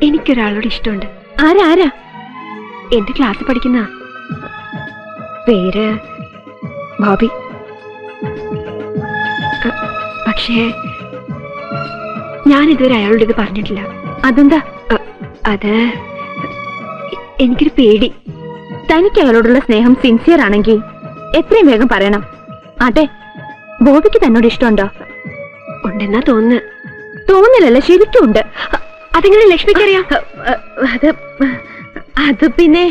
എനിക്കൊരാളോട് ഇഷ്ടമുണ്ട്. ആരാ ആരാ? എന്റെ ക്ലാസ്സിൽ പഠിക്കുന്ന, പേര് ബോബി. പക്ഷേ ഞാൻ ഇതുവരെ അയാളോട് ഇത് പറഞ്ഞിട്ടില്ല. അതെന്താ? അത് എനിക്കൊരു പേടി. തനിക്ക് അയാളോടുള്ള സ്നേഹം സിൻസിയർ ആണെങ്കിൽ എത്രയും വേഗം പറയണം. അതെ, ബോബിക്ക് തന്നോട് ഇഷ്ടമുണ്ടോ? ഉണ്ടെന്നാ തോന്നുന്നു. തോന്നില്ലല്ലോ, ശരിക്കും ഉണ്ട്. അതെങ്ങനെ ലക്ഷ്മിക്കറിയാം? അത് പിന്നെ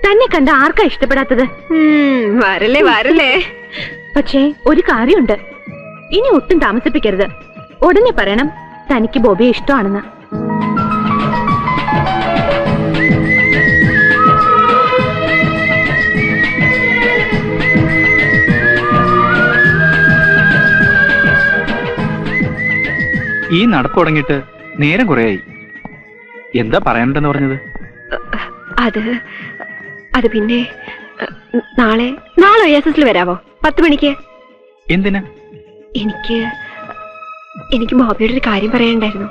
തന്നെ കണ്ട ആർക്കാ ഇഷ്ടപ്പെടാത്തത്? വരല്ലേ വരല്ലേ. പക്ഷേ ഒരു കാര്യമുണ്ട്, ഇനി ഒട്ടും താമസിപ്പിക്കരുത്. ഉടനെ പറയണം തനിക്ക് ബോബിയെ ഇഷ്ടമാണെന്ന്. ഈ നടപ്പ് തുടങ്ങിയിട്ട് നേരം കുറയായി. എന്താ പറയാനുണ്ടെന്ന് പറഞ്ഞത്? അത് പിന്നെ നാളെ OSSൽ വരാവോ? 10 മണിക്ക്. എന്തിനാ? എനിക്ക് ബോബിയോട് ഒരു കാര്യം പറയാനുണ്ടായിരുന്നു.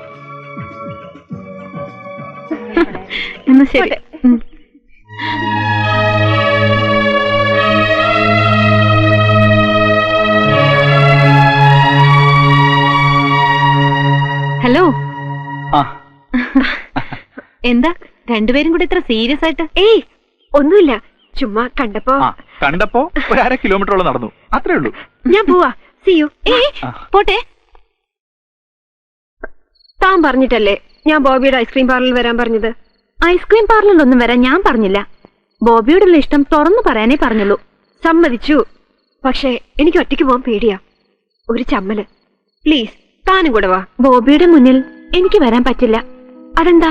എന്നാ ശരി. ഹലോ. എന്താ രണ്ടുപേരും കൂടി ഇത്ര സീരിയസ് ആയിട്ട്? ഏയ് ഒന്നുമില്ല, ചുമ്മാ കണ്ടപ്പോ ഒരു 1/2 കിലോമീറ്ററോളം നടന്നു, അത്രേ ഉള്ളൂ. ഞാൻ പോവാ. See you. പോട്ടെ. താൻ പറഞ്ഞിട്ടല്ലേ ഞാൻ ബോബിയുടെ ഐസ്ക്രീം പാർലറിൽ വരാൻ പറഞ്ഞത്? ഐസ്ക്രീം പാർലറിലൊന്നും വരാൻ ഞാൻ പറഞ്ഞില്ല. ബോബിയോടുള്ള ഇഷ്ടം തുറന്നു പറയാനേ പറഞ്ഞുള്ളൂ. സമ്മതിച്ചു. പക്ഷേ എനിക്ക് ഒറ്റയ്ക്ക് പോകാൻ പേടിയാ. ഒരു ചമ്മല്. പ്ലീസ് താനും കൂടെ വാ. ബോബിയുടെ മുന്നിൽ എനിക്ക് വരാൻ പറ്റില്ല. അതെന്താ?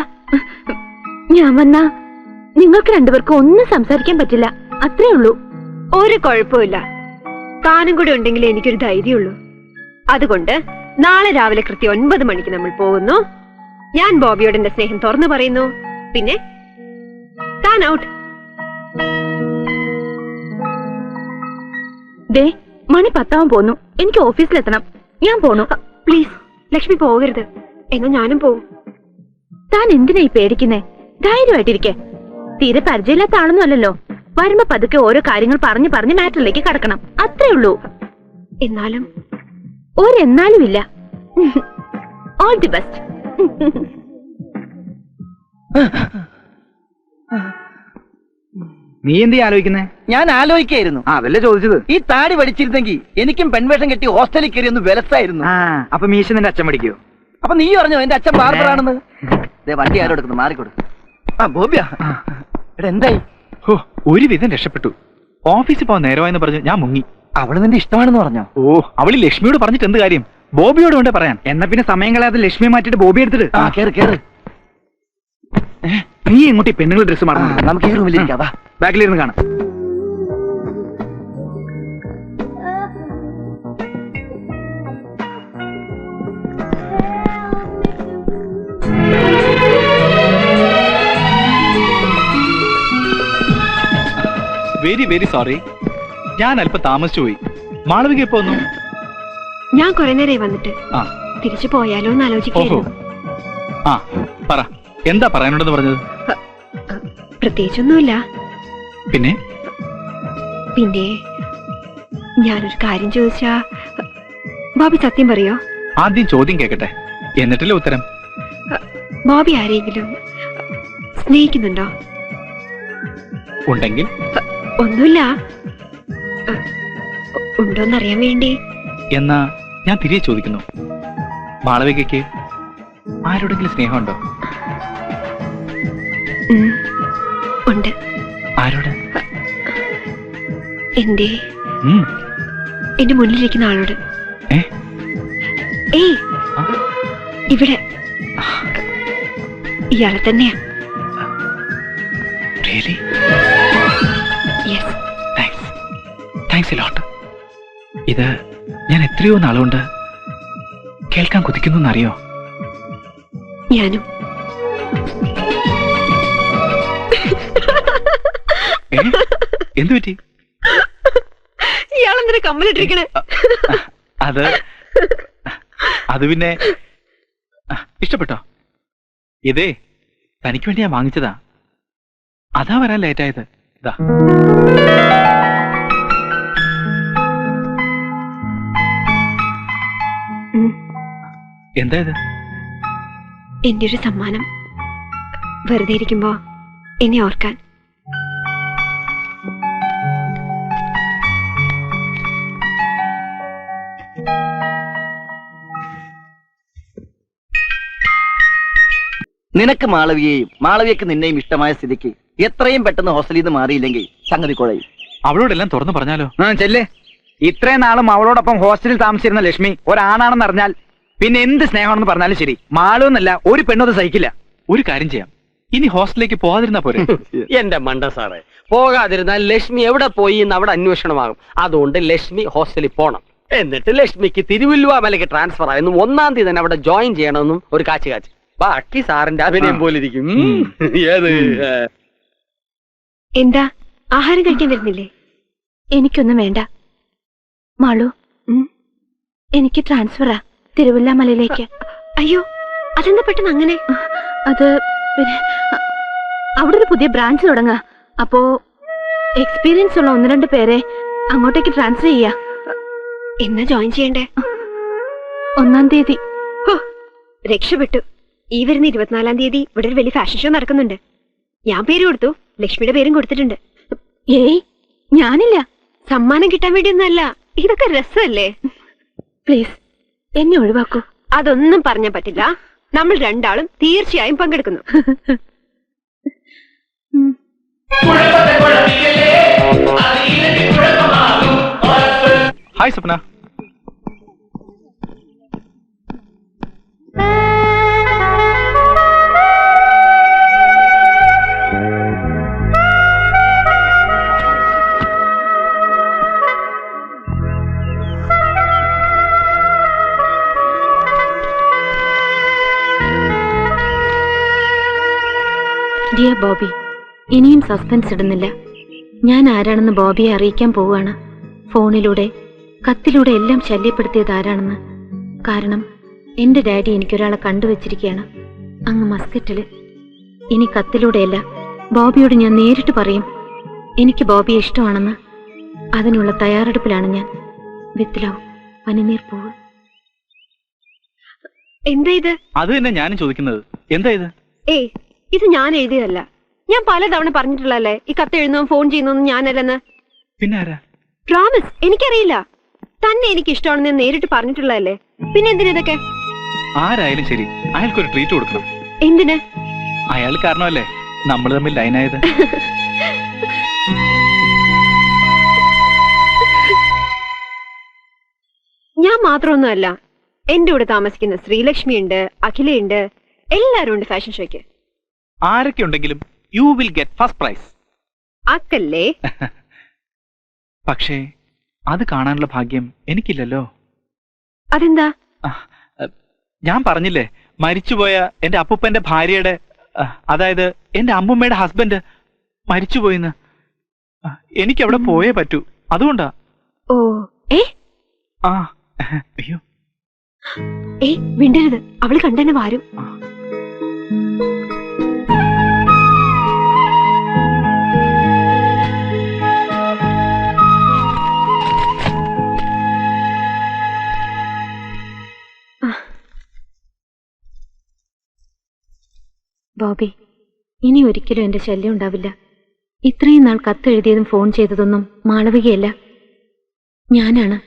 ഞാൻ വന്നാ നിങ്ങൾക്ക് രണ്ടുപേർക്കും ഒന്നും സംസാരിക്കാൻ പറ്റില്ല, അത്രേ ഉള്ളൂ. ഒരു കുഴപ്പമില്ല. താനും കൂടെ ഉണ്ടെങ്കിലേ എനിക്കൊരു ധൈര്യമുള്ളൂ. അതുകൊണ്ട് നാളെ രാവിലെ കൃത്യം 9 മണിക്ക് നമ്മൾ പോകുന്നു. ഞാൻ ബോബിയോട് എന്റെ സ്നേഹം തുറന്നു പറയുന്നു. പിന്നെ താൻ ഔട്ട്. ദേ, മണി 10 പോന്നു. എനിക്ക് ഓഫീസിലെത്തണം. ഞാൻ പോണു. പ്ലീസ് ലക്ഷ്മി പോകരുത്. എന്നാ ഞാനും പോവും. താൻ എന്തിനാ ഈ പേടിക്കുന്നേ? ധൈര്യമായിട്ടിരിക്കെ. തീരെ പരിചയമില്ലാത്ത ആളൊന്നും അല്ലല്ലോ. വരുമ്പോ പതുക്കെ ഓരോ കാര്യങ്ങൾ പറഞ്ഞു പറഞ്ഞ് മാറ്ററിലേക്ക് കടക്കണം, അത്രേ ഉള്ളൂ. എന്നാലും ഒരെന്നാലും ഇല്ല. All the best. നീ എന്ത് ആലോചിക്കുന്നേ? ഞാൻ ആലോചിക്കായിരുന്നു. അതല്ലേ ചോദിച്ചത്. ഈ താടി പഠിച്ചിരുന്നെങ്കിൽ എനിക്കും പെൺവേഷം കെട്ടി ഹോസ്റ്റലിൽ കയറി ഒന്ന് വിലസായിരുന്നു. അപ്പൊ മീശ നിന്റെ അച്ഛൻ പഠിക്കോ? അപ്പൊ നീ പറഞ്ഞോ എന്റെ അച്ഛൻ ബാർബറാണെന്ന്? വണ്ടി ആരോ എടുക്കുന്നു, മാറിക്കൊടു. ബോബിയാ, എടാ എന്തായി? ഒരുവിധം രക്ഷപ്പെട്ടു. ഓഫീസിൽ പോകാൻ നേരമായെന്ന് പറഞ്ഞു ഞാൻ മുങ്ങി. അവള് നിന്റെ ഇഷ്ടമാണെന്ന് പറഞ്ഞോ? അവള് ലക്ഷ്മിയോട് പറഞ്ഞിട്ട് എന്ത് കാര്യം? ബോബിയോട് വേണ്ടേ പറയാൻ. എന്നാ പിന്നെ സമയം കളയാതെ ലക്ഷ്മിയെ മാറ്റിട്ട് ബോബി എടുത്തിട്ട് കേറ് കേറ്. നീ എങ്ങോട്ട് പെണ്ണുങ്ങളുടെ ഡ്രസ് മാറണം? നമുക്ക് ഈ റൂമിലിരിക്കാം. ബാക്കിലിരുന്ന് കാണാം. വെരി വെരി സോറി, ഞാൻ അല്പം താമസിച്ചു പോയി. മാളവിക എപ്പോ വന്നു? ഞാൻ കുറെ നേരമായി വന്നിട്ട്. തിരിച്ചു പോയാലോ എന്ന് ആലോചിക്കായിരുന്നു. പറ, എന്താ പറയാനുണ്ടെന്ന് പറഞ്ഞത്? പ്രത്യേകിച്ചൊന്നുമില്ല. പിന്നെ ഞാനൊരു കാര്യം ചോദിച്ചാ ബോബി സത്യം പറയോ? ആദ്യം ചോദ്യം കേക്കട്ടെ, എന്നിട്ടല്ലേ ഉത്തരം. ബോബി ആരെങ്കിലും സ്നേഹിക്കുന്നുണ്ടോ? ഉണ്ടെങ്കിൽ? ഒന്നുമില്ല, ഉണ്ടോന്നറിയാൻ വേണ്ടി. എന്നാ ഞാൻ തിരികെ ചോദിക്കുന്നു, മാളവികയ്ക്ക് ആരോടെങ്കിലും സ്നേഹമുണ്ടോ? ഉണ്ട്. ആരോട്? എന്റെ മുന്നിലിരിക്കുന്ന ആളോട്. ഏയ്, ഇവിടെ ഇയാളെ തന്നെയാ. Really? Yes. Thanks a lot. ഇത് ഞാൻ എത്രയോ നാളുകൊണ്ട് കേൾക്കാൻ കൊതിക്കുന്നു അറിയോ? ഞാനും. എന്തു പറ്റി? ഇയാളെന്തിനാ കമ്മലിട്ടിരിക്കണേ? അത് പിന്നെ ഇഷ്ടപ്പെട്ടോ? ഇതേ തനിക്ക് വേണ്ടി ഞാൻ വാങ്ങിച്ചതാ. അതാ വരാൻ ലേറ്റായത്. ഇതാ. എന്താ ഇത്? എന്റെ ഒരു സമ്മാനം. വെറുതെ ഇരിക്കുമ്പോ എന്നെ ഓർക്കാൻ. നിനക്ക് മാളവിയെയും മാളവിയക്ക് നിന്നെയും ഇഷ്ടമായ സ്ഥിതിക്ക് എത്രയും പെട്ടെന്ന് ഹോസ്റ്റലിൽ നിന്ന് മാറിയില്ലെങ്കിൽ സംഗതി കുഴയും. അവളോടെല്ലാം തുറന്നു പറഞ്ഞാലോ? ചെല്ലേ. ഇത്രയും നാളും അവളോടൊപ്പം ഹോസ്റ്റലിൽ താമസിച്ചിരുന്ന ലക്ഷ്മി ഒരാണാണെന്ന് അറിഞ്ഞാൽ പിന്നെ എന്ത് സ്നേഹമാണെന്ന് പറഞ്ഞാലും ശരി, മാളുവെന്നല്ല ഒരു പെണ്ണത് സഹിക്കില്ല. ഒരു കാര്യം ചെയ്യാം, ഇനി ഹോസ്റ്റലിലേക്ക് പോകാതിരുന്നാ പോരെ? എന്റെ മണ്ട സാറേ, പോകാതിരുന്നാൽ ലക്ഷ്മി എവിടെ പോയി എന്ന് അവിടെ അന്വേഷണമാകും. അതുകൊണ്ട് ലക്ഷ്മി ഹോസ്റ്റലിൽ പോണം. എന്നിട്ട് ലക്ഷ്മിക്ക് തിരുവല്ലുവാമലയ്ക്ക് ട്രാൻസ്ഫർ ആയെന്നും 1-ാം തീയതി തന്നെ അവിടെ ജോയിൻ ചെയ്യണമെന്നും ഒരു കാച്ച്. ബാക്കി സാറിന്റെ അഭിനയം പോലിരിക്കും. ഏത് എന്താ, ആഹാരം കഴിക്കാൻ വരുന്നില്ലേ? എനിക്കൊന്നും വേണ്ട മാളു. എനിക്ക് ട്രാൻസ്ഫറാ തിരുവല്ലാമലയിലേക്ക്. അയ്യോ, അതെന്താ പെട്ടെന്ന് അങ്ങനെ? അത് പിന്നെ അവിടെ ഒരു പുതിയ ബ്രാഞ്ച് തുടങ്ങാ. അപ്പോ എക്സ്പീരിയൻസ് ഉള്ള 1-2 പേരെ അങ്ങോട്ടേക്ക് ട്രാൻസ്ഫർ ചെയ്യാ. എന്നാ ജോയിൻ ചെയ്യണ്ടേ? 1-ാം തീയതി. രക്ഷപ്പെട്ടു. ഈ വരുന്ന 24-ാം തീയതി ഇവിടെ ഒരു വലിയ ഫാഷൻ ഷോ നടക്കുന്നുണ്ട്. ഞാൻ പേര് കൊടുത്തു, ലക്ഷ്മിയുടെ പേരും കൊടുത്തിട്ടുണ്ട്. ഏയ്, ഞാനില്ല. സമ്മാനം കിട്ടാൻ വേണ്ടിയൊന്നല്ല, ഇതൊക്കെ രസമല്ലേ? പ്ലീസ് എന്നെ ഒഴിവാക്കൂ. അതൊന്നും പറഞ്ഞാൽ പറ്റില്ല. നമ്മൾ 2 തീർച്ചയായും പങ്കെടുക്കുന്നു. ഹായ് സ്വപ്ന. ഡിയർ ബോബി, ഇനിയും സസ്പെൻസ് ഇടുന്നില്ല. ഞാൻ ആരാണെന്ന് ബോബിയെ അറിയിക്കാൻ പോവുകയാണ്. ഫോണിലൂടെ കത്തിലൂടെ എല്ലാം ശല്യപ്പെടുത്തിയത് ആരാണെന്ന്. കാരണം എന്റെ ഡാഡി എനിക്കൊരാളെ കണ്ടുവച്ചിരിക്കുകയാണ് അങ്ങ് മസ്കറ്റില്. ഇനി കത്തിലൂടെയല്ല, ബോബിയോട് ഞാൻ നേരിട്ട് പറയും എനിക്ക് ബോബിയെ ഇഷ്ടമാണെന്ന്. അതിനുള്ള തയ്യാറെടുപ്പിലാണ് ഞാൻ. വിത്ത് ലവ്, പനിനീർ പൂവ്. എന്താ ഇത്? അത് തന്നെ ഞാനും ചോദിക്കുന്നത്. എന്താ ഇത്? ഏയ്, ഇത് ഞാൻ എഴുതിയതല്ല. ഞാൻ പലതവണ പറഞ്ഞിട്ടുള്ളല്ലേ ഈ കത്ത് എഴുതുന്നതും ഫോൺ ചെയ്യുന്നതും ഞാനല്ലെന്ന്. പിന്നെ ആരാ? പ്രോമിസ്, എനിക്കറിയില്ല. തന്നെ എനിക്ക് ഇഷ്ടമാണെന്ന് നേരിട്ട് പറഞ്ഞിട്ടുള്ളതല്ലേ. പിന്നെ എന്തിനതൊക്കെ? ആരായാലും ശരി, അയാൾക്കൊരു ട്രീറ്റ് കൊടുക്കണം. എന്തിന്? അയാൾ കാരണമല്ലേ നമ്മൾ തമ്മിൽ ലൈനായത്. ഞാൻ മാത്രമൊന്നുമല്ല, എന്റെ കൂടെ താമസിക്കുന്ന ശ്രീലക്ഷ്മി ഉണ്ട്, അഖിലയുണ്ട്, എല്ലാരും ഉണ്ട് ഫാഷൻ ഷോയ്ക്ക്. ആരൊക്കെ ഉണ്ടെങ്കിലും you will get first prize. ആക്കല്ലേ? പക്ഷേ അത് കാണാനുള്ള ഭാഗ്യം എനിക്കില്ലല്ലോ. അതെന്താ? ഞാൻ പറഞ്ഞില്ലേ, മരിച്ചുപോയ എന്റെ അപ്പൂപ്പന്റെ ഭാര്യയുടെ, അതായത് എന്റെ അമ്മൂമ്മയുടെ ഹസ്ബൻഡ് മരിച്ചുപോയിന്ന്. എനിക്കവിടെ പോയേ പറ്റൂ. അതുകൊണ്ടാ. ഓ, ഏ ആ അയ്യോ, ഏയ് മിണ്ടരുത്, അവള് കണ്ടെന്നെ വാരും. ബോബി, ഇനി ഒരിക്കലും എന്റെ ശല്യം ഉണ്ടാവില്ല. ഇത്രയും നാൾ കത്തെഴുതിയതും ഫോൺ ചെയ്തതൊന്നും മാളവികയല്ല, ഞാനാണ്.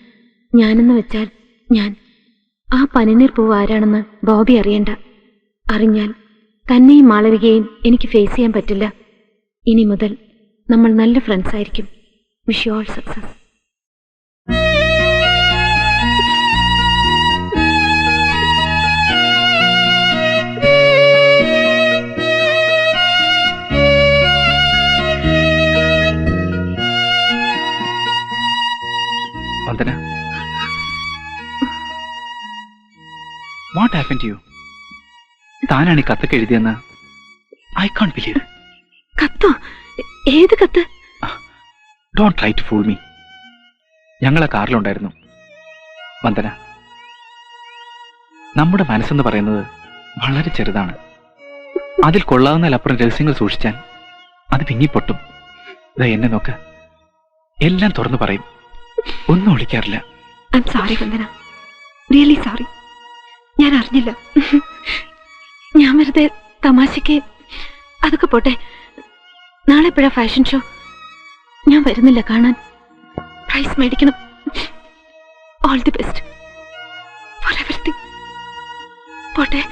ഞാനെന്ന് വെച്ചാൽ ഞാൻ. ആ പനിനീർ പൂവ് ആരാണെന്ന് ബോബി അറിയണ്ട. അറിഞ്ഞാൽ തന്നെയും മാളവികയെയും എനിക്ക് ഫേസ് ചെയ്യാൻ പറ്റില്ല. ഇനി മുതൽ നമ്മൾ നല്ല ഫ്രണ്ട്സ് ആയിരിക്കും. Wish you all success. Vandana, what happen to you? താനാണ് ഈ കത്തൊക്കെ എഴുതിയെന്ന് ഐ കാൺട്ട് ബിലീവ്. കത്തോ? ഏത് കത്ത്? Don't try to fool me. ഞങ്ങളെ കാറിലുണ്ടായിരുന്നു. വന്ദന, നമ്മുടെ മനസ്സെന്ന് പറയുന്നത് വളരെ ചെറുതാണ്. അതിൽ കൊള്ളാവുന്നതിലപ്പുറം രഹസ്യങ്ങൾ സൂക്ഷിച്ചാൽ അത് പിന്നിപ്പൊട്ടും. ദാ എന്നെ നോക്ക, എല്ലാം തുറന്നു പറയും, ഒന്നും ഒളിക്കാറില്ല. I am sorry Vandana, really sorry. ഞാൻ അറിഞ്ഞില്ല. ഞാൻ വെറുതെ തമാശക്ക്. അതൊക്കെ പോട്ടെ, നാളെ എപ്പോഴാ ഫാഷൻ ഷോ? ഞാൻ വരുന്നില്ല കാണാൻ. പ്രൈസ് മേടിക്കണം. All the best for everything. പോട്ടെ.